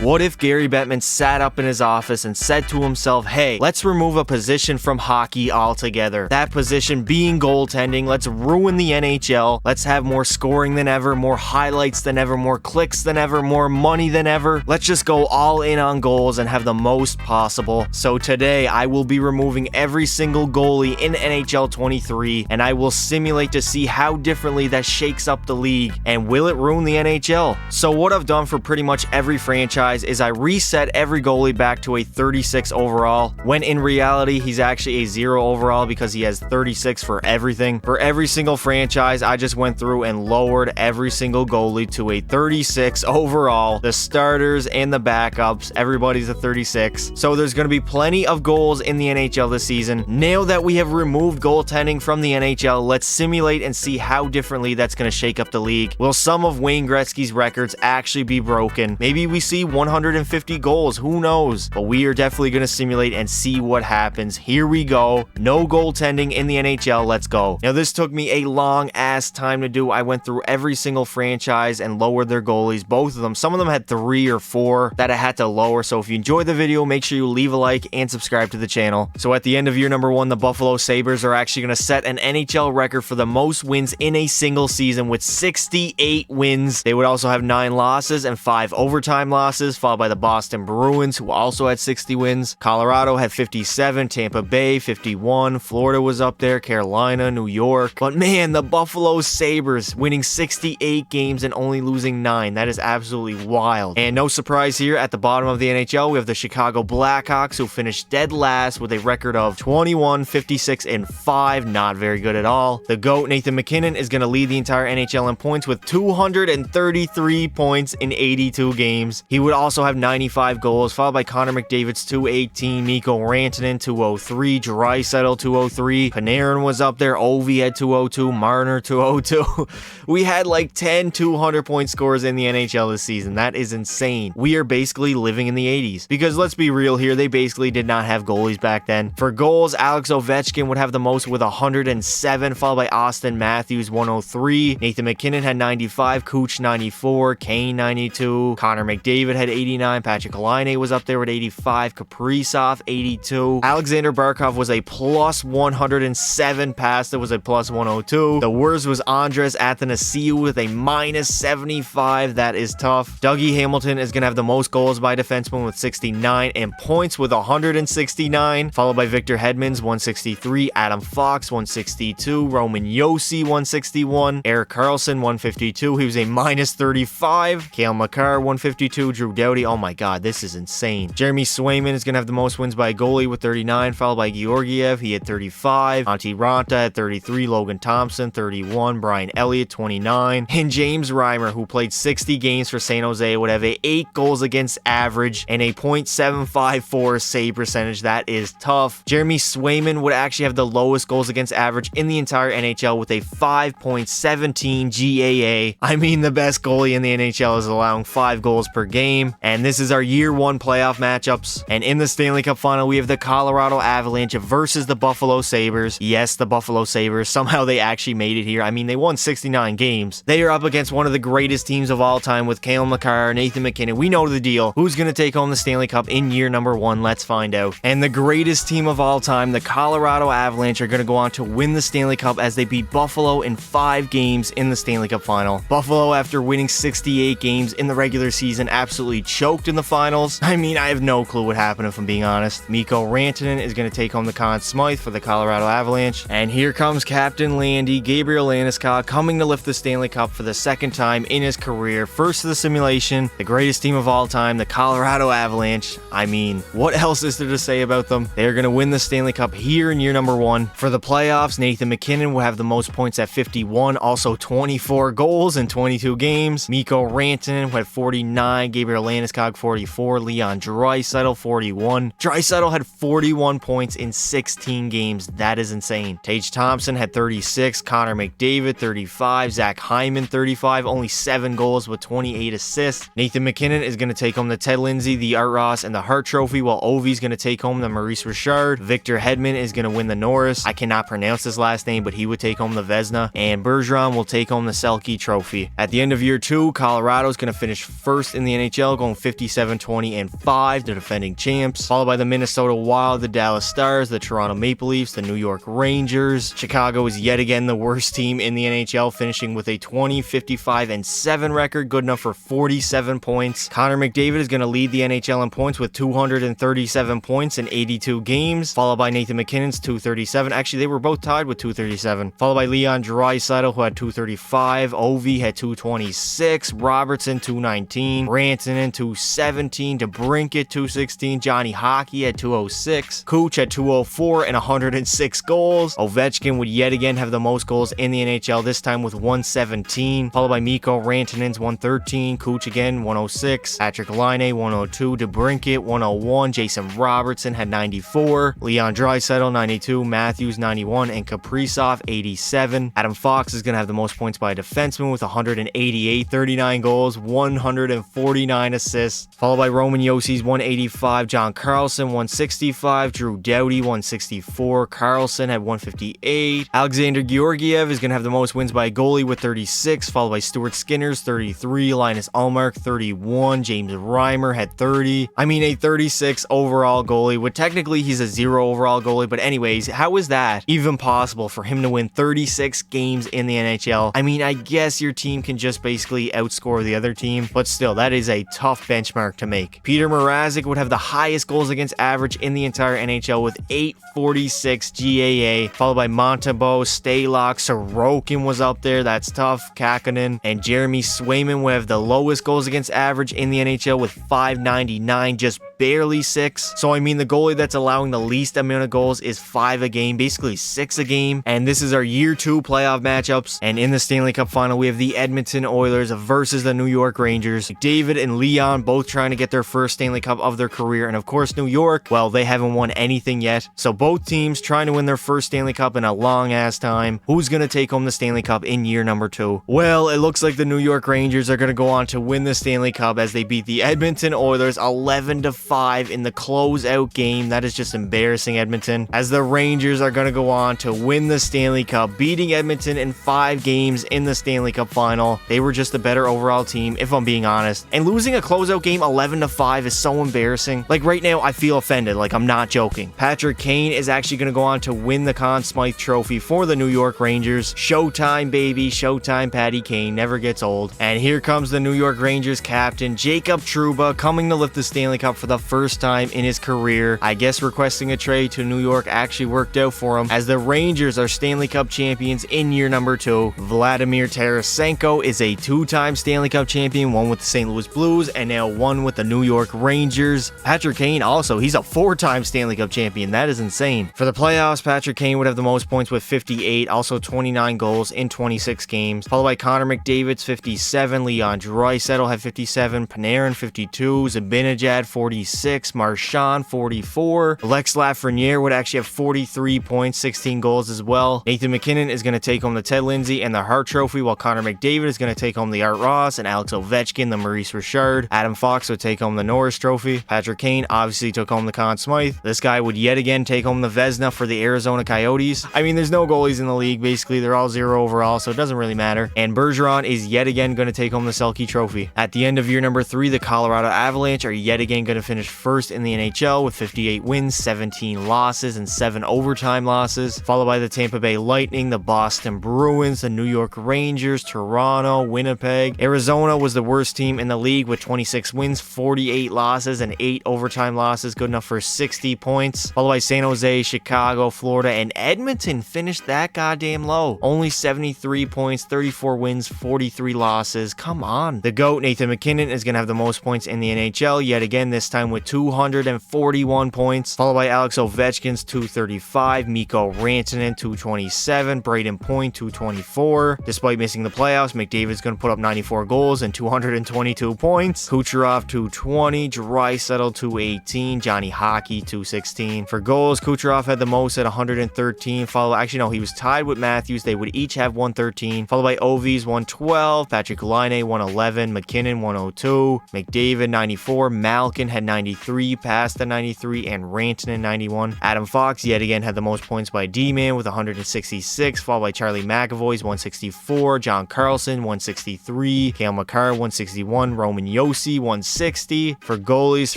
What if Gary Bettman sat up in his office and said to himself, hey, let's remove a position from hockey altogether. That position being goaltending. Let's ruin the NHL. Let's have more scoring than ever, more highlights than ever, more clicks than ever, more money than ever. Let's just go all in on goals and have the most possible. So today I will be removing every single goalie in NHL 23 and I will simulate to see how differently that shakes up the league and will it ruin the NHL. So what I've done for pretty much every franchise is I reset every goalie back to a 36 overall, when in reality he's actually a 0 overall because he has 36 for everything. For every single franchise, I just went through and lowered every single goalie to a 36 overall. The starters and the backups, everybody's a 36. So there's going to be plenty of goals in the NHL this season. Now that we have removed goaltending from the NHL, let's simulate and see how differently that's going to shake up the league. Will some of Wayne Gretzky's records actually be broken? Maybe we see 150 goals, who knows? But we are definitely going to simulate and see what happens. Here we go. No goaltending in the NHL, let's go. Now this took me a long ass time to do. I went through every single franchise and lowered their goalies, both of them. Some of them had 3 or 4 that I had to lower. So if you enjoyed the video, make sure you leave a like and subscribe to the channel. So at the end of year number 1, the Buffalo Sabres are actually going to set an NHL record for the most wins in a single season with 68 wins. They would also have 9 losses and 5 overtime losses, followed by the Boston Bruins, who also had 60 wins. Colorado had 57, Tampa Bay 51, Florida was up there, Carolina, New York. But man, the Buffalo Sabres winning 68 games and only losing 9. That is absolutely wild. And no surprise here, at the bottom of the NHL, we have the Chicago Blackhawks, who finished dead last with a record of 21, 56, and 5. Not very good at all. The GOAT, Nathan MacKinnon, is going to lead the entire NHL in points with 233 points in 82 games. He would also have 95 goals, followed by Connor McDavid's 218, Mikko Rantanen 203, Draisaitl 203, Panarin was up there, Ovi had 202, Marner 202. We had like 10 200-point scores in the NHL this season. That is insane. We are basically living in the 80s. Because let's be real here, they basically did not have goalies back then. For goals, Alex Ovechkin would have the most with 107, followed by Austin Matthews 103, Nathan MacKinnon had 95, Cooch 94, Kane 92, Connor McDavid had 89, Patrick Laine was up there with 85, Kaprizov 82, Alexander Barkov was a plus 107, Pasta was a plus 102, the worst was Andres Athanasiou with a minus 75, that is tough. Dougie Hamilton is going to have the most goals by defenseman with 69 and points with 169, followed by Victor Hedman's 163, Adam Fox 162, Roman Josi 161, Erik Karlsson 152, he was a minus 35, Cale Makar 152, Drew Doughty, oh my god, this is insane. Jeremy Swayman is going to have the most wins by a goalie with 39, followed by Georgiev, he had 35, Antti Ranta had 33, Logan Thompson 31, Brian Elliott 29, and James Reimer, who played 60 games for San Jose, would have a 8 goals against average and a .754 save percentage. That is tough. Jeremy Swayman would actually have the lowest goals against average in the entire NHL with a 5.17 GAA. I mean, the best goalie in the NHL is allowing 5 goals per game. And this is our year 1 playoff matchups. And in the Stanley Cup final, we have the Colorado Avalanche versus the Buffalo Sabres. Yes, the Buffalo Sabres. Somehow they actually made it here. I mean, they won 69 games. They are up against one of the greatest teams of all time with Cale Makar, Nathan MacKinnon. We know the deal. Who's going to take home the Stanley Cup in year number 1? Let's find out. And the greatest team of all time, the Colorado Avalanche, are going to go on to win the Stanley Cup as they beat Buffalo in 5 games in the Stanley Cup final. Buffalo, after winning 68 games in the regular season, absolutely choked in the finals. I mean, I have no clue what happened, if I'm being honest. Mikko Rantanen is going to take home the Conn Smythe for the Colorado Avalanche. And here comes Captain Landy, Gabriel Landeskog, coming to lift the Stanley Cup for the 2nd time in his career. First to the simulation, the greatest team of all time, the Colorado Avalanche. I mean, what else is there to say about them? They are going to win the Stanley Cup here in year number 1. For the playoffs, Nathan MacKinnon will have the most points at 51, also 24 goals in 22 games. Mikko Rantanen had 49, Gabriel Landeskog 44, Leon Draisaitl 41. Draisaitl had 41 points in 16 games. That is insane. Tage Thompson had 36, Connor McDavid 35, Zach Hyman 35, only 7 goals with 28 assists. Nathan MacKinnon is going to take home the Ted Lindsay, the Art Ross, and the Hart Trophy, while Ovi's going to take home the Maurice Richard. Victor Hedman is going to win the Norris. I cannot pronounce his last name, but he would take home the Vezina, and Bergeron will take home the Selke Trophy. At the end of year 2, Colorado is going to finish first in the NHL NHL, going 57, 20, and 5, the defending champs, followed by the Minnesota Wild, the Dallas Stars, the Toronto Maple Leafs, the New York Rangers. Chicago is yet again the worst team in the NHL, finishing with a 20, 55, and 7 record, good enough for 47 points. Connor McDavid is going to lead the NHL in points with 237 points in 82 games, followed by Nathan MacKinnon's 237. Actually, they were both tied with 237, followed by Leon Draisaitl, who had 235. Ovi had 226. Robertson 219. Rantanen 217. DeBrincat 216. Johnny Hockey had 206. Cooch had 204 and 106 goals. Ovechkin would yet again have the most goals in the NHL, this time with 117, followed by Mikko Rantanen's 113. Cooch again 106. Patrick Laine 102. DeBrincat 101. Jason Robertson had 94. Leon Draisaitl 92. Matthews 91. And Kaprizov 87. Adam Fox is going to have the most points by a defenseman with 188, 39 goals, 149 assists, followed by Roman Yossi's 185, John Carlson 165, Drew Doughty 164, Carlson had 158. Alexander Georgiev is going to have the most wins by a goalie with 36, followed by Stuart Skinner's 33, Linus Ullmark 31, James Reimer had 30. I mean, a 36 overall goalie, but technically he's a 0 overall goalie, but anyways, how is that even possible for him to win 36 games in the NHL? I mean, I guess your team can just basically outscore the other team, but still, that is a tough benchmark to make. Peter Mrazek would have the highest goals against average in the entire NHL with 846 GAA, followed by Montembeault, Stalock, Sorokin was up there, that's tough, Kakkonen, and Jeremy Swayman would have the lowest goals against average in the NHL with 599, just barely 6. So I mean, the goalie that's allowing the least amount of goals is 5 a game, basically 6 a game, and this is our year 2 playoff matchups. And in the Stanley Cup final, we have the Edmonton Oilers versus the New York Rangers. David and Leon both trying to get their first Stanley Cup of their career, and of course New York, well, they haven't won anything yet, so both teams trying to win their first Stanley Cup in a long ass time. Who's gonna take home the Stanley Cup in year number 2? Well, it looks like the New York Rangers are gonna go on to win the Stanley Cup as they beat the Edmonton Oilers 11-5 in the closeout game. That is just embarrassing, Edmonton, as the Rangers are gonna go on to win the Stanley Cup, beating Edmonton in 5 games in the Stanley Cup final. They were just a better overall team, if I'm being honest, and losing a closeout game 11-5 is so embarrassing. Like, right now I feel offended, like, I'm not joking. Patrick Kane is actually gonna go on to win the Conn Smythe Trophy for the New York Rangers. Showtime, baby, showtime. Patty Kane never gets old. And here comes the New York Rangers captain Jacob Trouba, coming to lift the Stanley Cup for the first time in his career. I guess requesting a trade to New York actually worked out for him, as the Rangers are Stanley Cup champions in year number 2. Vladimir Tarasenko is a 2-time Stanley Cup champion, one with the St. Louis Blues and now one with the New York Rangers. Patrick Kane also, he's a 4-time Stanley Cup champion. That is insane. For the playoffs, Patrick Kane would have the most points with 58, also 29 goals in 26 games, followed by Connor McDavid's 57, Leon Draisaitl had 57, Panarin 52, Zibanejad 46, Marchand 44. Lex Lafreniere would actually have 43 points, 16 goals as well. Nathan MacKinnon is going to take home the Ted Lindsay and the Hart Trophy, while Connor McDavid is going to take home the Art Ross, and Alex Ovechkin the Maurice Richard. Adam Fox would take home the Norris Trophy. Patrick Kane obviously took home the Conn Smythe. This guy would yet again take home the Vezina for the Arizona Coyotes. I mean, there's no goalies in the league, basically. They're all 0 overall, so it doesn't really matter. And Bergeron is yet again going to take home the Selke Trophy. At the end of year number 3, the Colorado Avalanche are yet again going to finish first in the NHL with 58 wins, 17 losses, and 7 overtime losses, followed by the Tampa Bay Lightning, the Boston Bruins, the New York Rangers, Toronto, Winnipeg. Arizona was the worst team in the league with 26 wins, 48 losses, and 8 overtime losses, good enough for 60 points, followed by San Jose, Chicago, Florida, and Edmonton finished that goddamn low. Only 73 points, 34 wins, 43 losses. Come on. The GOAT, Nathan MacKinnon, is going to have the most points in the NHL, yet again, this time with 241 points, followed by Alex Ovechkin's 235, Mikko Rantanen 227, Braden Point 224. Despite missing the playoffs, McDavid's going to put up 94 goals and 222 points. Kucherov 220, Draisaitl 218, Johnny Hockey 216. For goals, Kucherov had the most at 113, actually no, he was tied with Matthews. They would each have 113, followed by Ovi's 112, Patrick Laine 111, McKinnon 102, McDavid 94, Malkin had 93, Pasta 93, and Rantanen 91. Adam Fox yet again had the most points by D-Man with 166, followed by Charlie McAvoy's 164, John Carlson 163, Cale Makar 161, Roman Josi 160. For goalies,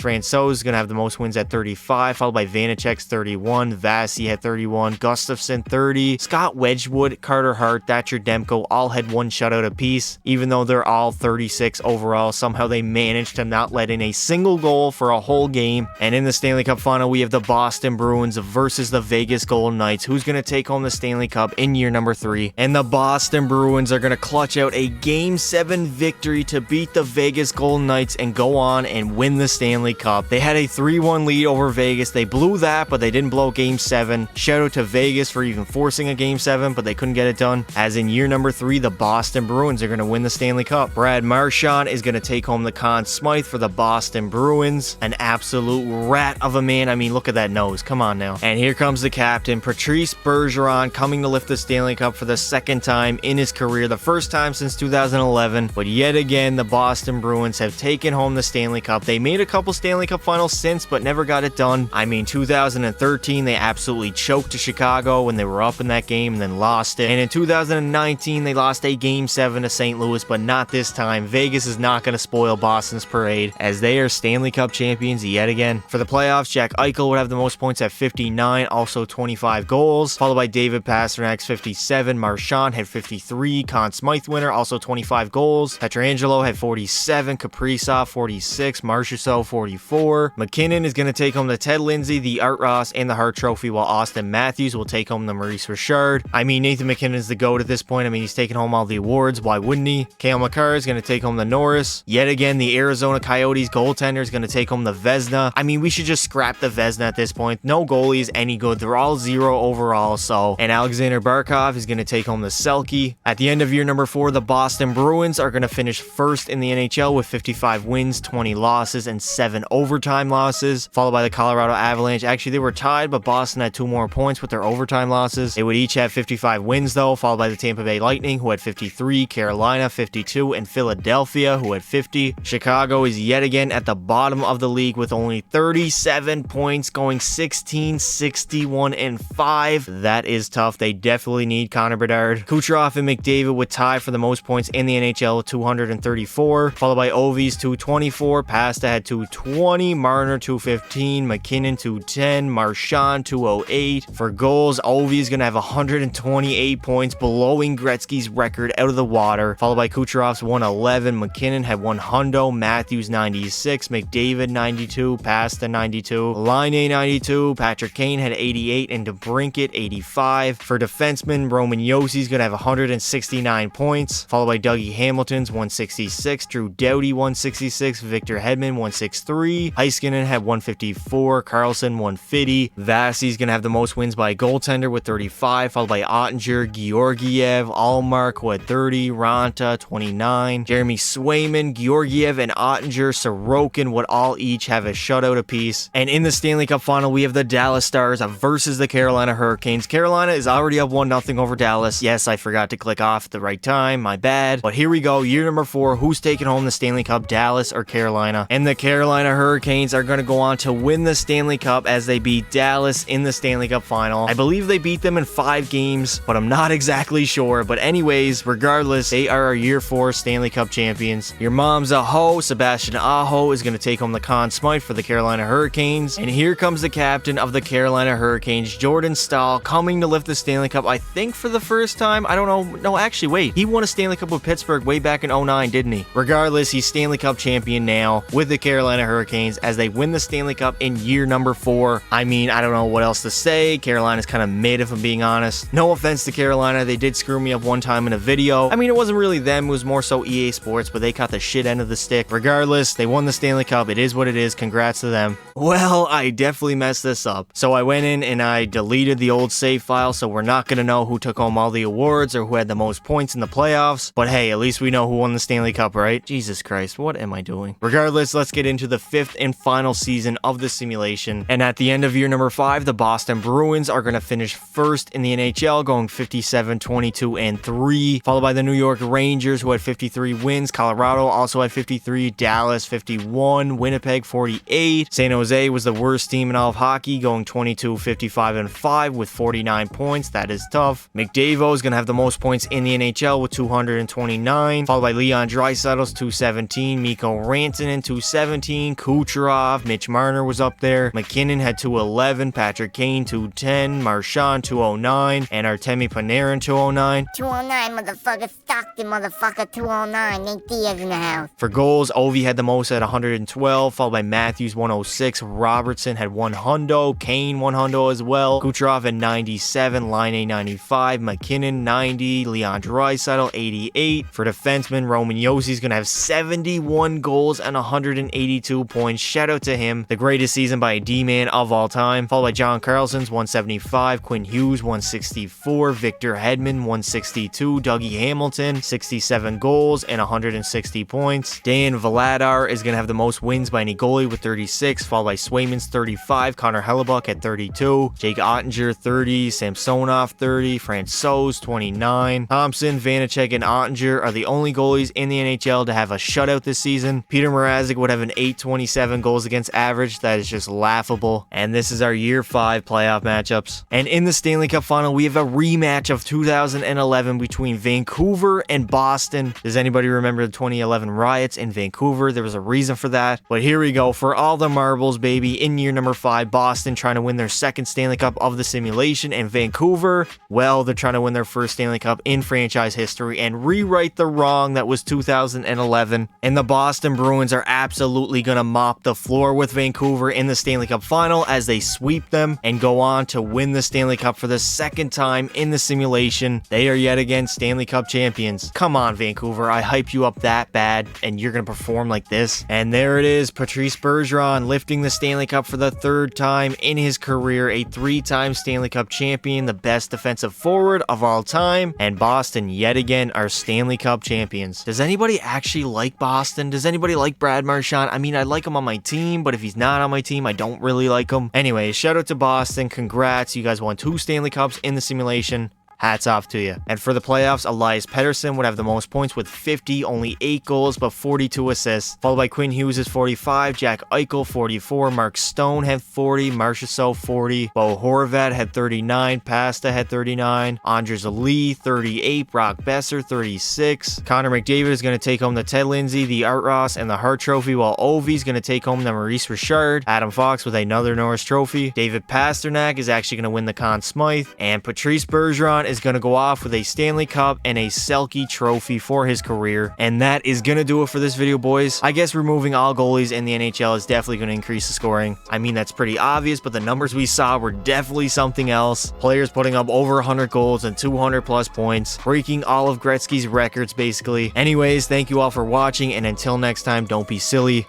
Francouz is going to have the most wins at 35, followed by Vanacek's 31, Vasi had 31, Gustafsson 30, Scott Wedgwood, Carter Hart, Thatcher Demko all had one shutout apiece. Even though they're all 36 overall, somehow they managed to not let in a single goal for a whole game. And in the Stanley Cup final, we have the Boston Bruins versus the Vegas Golden Knights. Who's going to take home the Stanley Cup in year number 3? And the Boston Bruins are going to clutch out a Game 7 victory to beat the Vegas Golden Knights and go on and win the Stanley Cup. They had a 3-1 lead over Vegas. They blew that, but they didn't blow Game 7. Shout out to Vegas for even forcing a Game 7, but they couldn't get it done. As in year number 3, the Boston Bruins are going to win the Stanley Cup. Brad Marchand is going to take home the Conn Smythe for the Boston Bruins. An absolute rat of a man. I mean, look at that nose. Come on now. And here comes the captain, Patrice Bergeron, coming to lift the Stanley Cup for the second time in his career. The first time since 2011. But yet again, the Boston Bruins have taken home the Stanley Cup. They made a couple Stanley Cup finals since, but never got it done. I mean, 2013, they absolutely choked to Chicago when they were up in that game and then lost it. And in 2019, they lost a Game 7 to St. Louis, but not this time. Vegas is not going to spoil Boston's parade, as they are Stanley Cup champions yet again. For the playoffs, Jack Eichel would have the most points at 59, also 25 goals, followed by David Pasternak's 57. Marchand had 53, Conn Smythe winner, also 25 goals. Pietrangelo had 47, Kaprizov 46, Marchessault 44. McKinnon is going to take home the Ted Lindsay, the Art Ross, and the Hart Trophy, while Austin Matthews will take home the Maurice Richard. I mean, Nathan McKinnon is the GOAT at this point. I mean, he's taking home all the awards. Why wouldn't he? Cale Makar is going to take home the Norris. Yet again, the Arizona Coyotes goaltender is going to take home the Vezina. I mean, we should just scrap the Vezina at this point. No goalie is any good. They're all 0 overall, so. And Alexander Barkov is going to take home the Selke. At the end of year number 4, the Boston Bruins are going to finish first in the NHL with 55 wins, 20 losses, and 7 overtime losses, followed by the Colorado Avalanche. Actually, they were tied, but Boston had 2 more points with their overtime losses. They would each have 55 wins, though, followed by the Tampa Bay Lightning, who had 53, Carolina 52, and Philadelphia, who had 50. Chicago is yet again at the bottom of the league with only 37 points, going 16, 61, and 5. That is tough. They definitely need Connor Bedard. Kucherov and McDavid would tie for the most points in the NHL with 234, followed by Ovi's 224, Pasta had 220, Marner 215, McKinnon 210, Marchand 208. For goals, Ovi is going to have 128 points, blowing Gretzky's record out of the water, followed by Kucherov's 111, McKinnon had 100, Matthews 96, McDavid 92, Pasta 92, Laine 92, Patrick Kane had 88, and DeBrincat 85. For defensemen, Roman Josi is going to have 169 points, followed by Dougie Hamilton's 166, Drew Doughty 166, Victor Hedman 163, Heiskanen had 154, Carlson 150. Vasi's going to have the most wins by a goaltender with 35, followed by Ottinger, Georgiev, Allmark who had 30, Ranta 29, Jeremy Swayman, Georgiev, and Ottinger, Sorokin would all each have a shutout apiece. And in the Stanley Cup final, we have the Dallas Stars versus the Carolina Hurricanes. Carolina is already up 1-0 over Dallas. Yes, I forgot to click off at the right time. My bad. But here we go. Year number 4. Who's taking home the Stanley Cup, Dallas or Carolina? And the Carolina Hurricanes are going to go on to win the Stanley Cup as they beat Dallas in the Stanley Cup final. I believe they beat them in 5 games, but I'm not exactly sure. But anyways, regardless, they are our year 4 Stanley Cup champions. Your mom's a hoe. Sebastian Aho is going to take home the Conn Smythe for the Carolina Hurricanes. And here comes the captain of the Carolina Hurricanes, Jordan Staal, coming to lift the Stanley Cup, I think for the first time. I don't know. No, actually, wait. He won a Stanley Cup with Pittsburgh way back in 09, didn't he? Regardless, he's Stanley Cup champion now with the Carolina Hurricanes as they win the Stanley Cup in year number 4. I mean, I don't know what else to say. Carolina's kind of mid, if I'm being honest. No offense to Carolina. They did screw me up one time in a video. I mean, it wasn't really them. It was more so EA Sports, but they caught the shit end of the stick. Regardless, they won the Stanley Cup. It is what it is. Congrats to them. Well, I definitely messed this up. So I went in and I deleted the old save file, so we're not going to know who took home all the awards or who had the most points in the playoffs. But hey, at least we know who won the Stanley Cup, right? Jesus Christ, what am I doing? Regardless, let's get into the 5th and final season of the simulation. And at the end of year number 5, the Boston Bruins are going to finish first in the NHL, going 57, 22, and 3, followed by the New York Rangers, who had 53 wins. Colorado also had 53, Dallas 51, Winnipeg Winnipeg 48. San Jose was the worst team in all of hockey, going 22-55-5 with 49 points. That is tough. McDavid is going to have the most points in the NHL with 229, followed by Leon Draisaitl's 217, Mikko Rantanen 217, Kucherov, Mitch Marner was up there, McKinnon had 211, Patrick Kane 210, Marchand 209, and Artemi Panarin 209. 209, motherfucker. Stockton, motherfucker. 209. Nate Diaz in the house. For goals, Ovi had the most at 112, followed by Matthews 106, Robertson had 100, Kane 100 as well, Kucherov at 97, Line 95, McKinnon 90, Leon Draisaitl 88. For defensemen, Roman Josi's gonna have 71 goals and 182 points. Shout out to him, the greatest season by a D-man of all time, followed by John Carlson's 175, Quinn Hughes 164, Victor Hedman 162, Dougie Hamilton 67 goals and 160 points. Dan Vladar is going to have the most wins by any goalie with 36, followed by Swayman's 35, Connor Hellebuck at 32, Jake Ottinger 30, Samsonov 30, Francouz 29. Thompson, Vanacek, and Ottinger are the only goalies in the NHL to have a shutout this season. Peter Mrazek would have an 827 goals against average. That is just laughable. And this is our Year 5 playoff matchups. And in the Stanley Cup Final, we have a rematch of 2011 between Vancouver and Boston. Does anybody remember the 2011 riots in Vancouver? There was a reason for that. But here we go. For all the marbles, baby. In year number 5, Boston trying to win their second Stanley Cup of the simulation. And Vancouver, well, they're trying to win their first Stanley Cup in franchise history and rewrite the wrong that was 2011. And the Boston Bruins are absolutely going to mop the floor with Vancouver in the Stanley Cup Final as they sweep them and go on to win the Stanley Cup for the second time in the simulation. They are yet again Stanley Cup champions. Come on, Vancouver. I hyped you up that bad and you're going to perform like this. And there it is. Patrice Bergeron lifting the Stanley Cup for the third time in his career. A 3-time Stanley Cup champion, the best defensive forward of all time. And Boston yet again are Stanley Cup champions. Does anybody actually like Boston? Does anybody like Brad Marchand? I mean, I like him on my team, but if he's not on my team, I don't really like him. Anyways, shout out to Boston. Congrats. You guys won 2 Stanley Cups in the simulation. Hats off to you. And for the playoffs, Elias Pettersson would have the most points with 50, only 8 goals, but 42 assists. Followed by Quinn Hughes is 45, Jack Eichel 44, Mark Stone had 40, Marchessault 40, Bo Horvat had 39, Pasta had 39, Anders Lee 38, Brock Besser 36. Connor McDavid is going to take home the Ted Lindsay, the Art Ross, and the Hart Trophy, while Ovi's going to take home the Maurice Richard. Adam Fox with another Norris Trophy. David Pasternak is actually going to win the Conn Smythe. And Patrice Bergeron is going to go off with a Stanley Cup and a Selke Trophy for his career. And that is going to do it for this video, boys. I guess removing all goalies in the NHL is definitely going to increase the scoring. I mean, that's pretty obvious, but the numbers we saw were definitely something else. Players putting up over 100 goals and 200 plus points, breaking all of Gretzky's records, basically. Anyways, thank you all for watching, and until next time, don't be silly.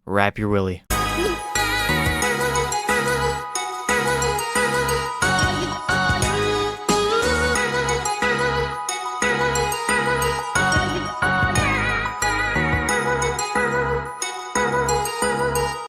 Wrap your willy.